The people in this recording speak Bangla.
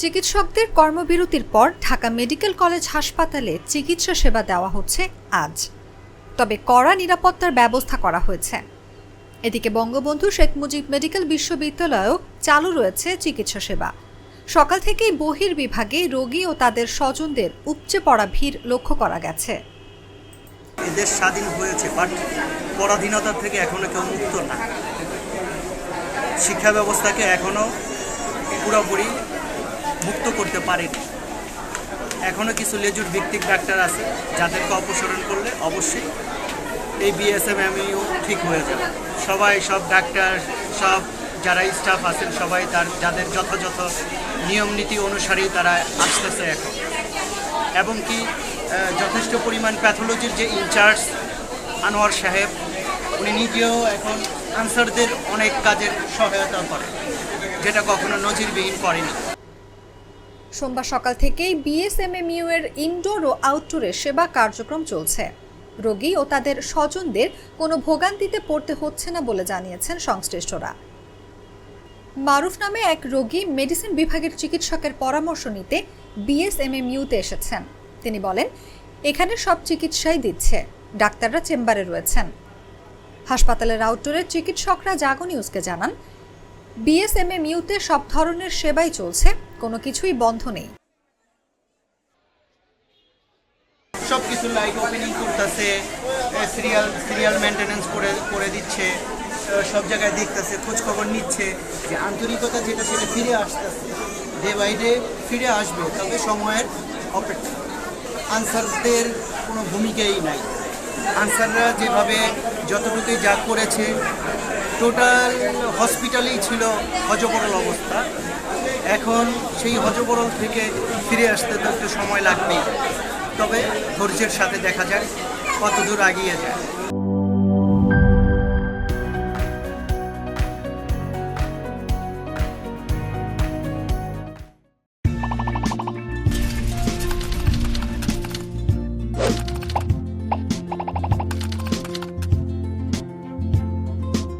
চিকিৎসকদের কর্মবিরতির পর ঢাকা মেডিকেল কলেজ হাসপাতালে চিকিৎসা সেবা দেওয়া হচ্ছে আজ। তবে কড়া নিরাপত্তার ব্যবস্থা করা হয়েছে। এদিকে বঙ্গবন্ধু শেখ মুজিব মেডিকেল বিশ্ববিদ্যালয়েও চালু রয়েছে চিকিৎসা সেবা। সকাল থেকেই বহির্বিভাগে রোগী ও তাদের স্বজনদের উপচে পড়া ভিড় লক্ষ্য করা গেছে। দেশ স্বাধীন হয়েছে, বাট পরাধীনতা থেকে এখনো কেউ মুক্ত না। শিক্ষা ব্যবস্থাকে এখনো পুরোপুরি মুক্ত করতে পারেনি। এখনো কিছু লেজুর ভিত্তিক ডাক্তার আছে যাদেরকে অপসারণ করলে অবশ্যই এই বিএসএমএমইউ ঠিক হয়ে যাবে। সব ডাক্তার, সব যারা স্টাফ আছেন সবাই যাদের যথাযথ নিয়ম নীতি অনুসারেই তারা আসতেছে এখন। এবং কি যথেষ্ট পরিমাণ প্যাথোলজির যে ইনচার্জ আনোয়ার সাহেব, উনি নিজেও এখন ক্যান্সারদের অনেক কাজের সহায়তা করেন, যেটা কখনো নজিরবিহীন করেনি। সোমবার সকাল থেকেই বিএসএমএমইউ এর ইনডোর ও আউটডোরে সেবা কার্যক্রম চলছে। রোগী ও তাদের স্বজনদের কোনো ভোগান্তিতে পড়তে হচ্ছে না বলে জানিয়েছেন সংশ্লিষ্টরা। মারুফ নামে এক রোগী মেডিসিন বিভাগের চিকিৎসকের পরামর্শ নিতে বিএসএমএমইউতে এসেছেন। তিনি বলেন, এখানে সব চিকিৎসাই দিচ্ছে, ডাক্তাররা চেম্বারে রয়েছেন। হাসপাতালের আউটডোরের চিকিৎসকরা জাগো নিউজকে জানান, বিএসএমএমইউতে সব ধরনের সেবাই চলছে, কোনো কিছুই বন্ধ নেই। সবকিছু লাইক ওপেনিং করতেছে, সিরিয়াল মেনটেনেন্স করে দিচ্ছে, সব জায়গায় দেখতেছে, খোঁজ খবর নিচ্ছে। যে আন্তরিকতা যেটা সেটা ফিরে আসতেছে, ডে বাই ডে ফিরে আসবে, তবে সময়ের অপেক্ষা। আনসারদের কোনো ভূমিকাই নাই। আনসাররা যেভাবে যতটুকুই যা করেছে, টোটাল হসপিটালেই ছিল হজবরল অবস্থা। এখন সেই হজবরল থেকে ফিরে আসতে তো একটু সময় লাগবেই, তবে ধৈর্যের সাথে দেখা যায় কত দূর এগিয়ে যায়।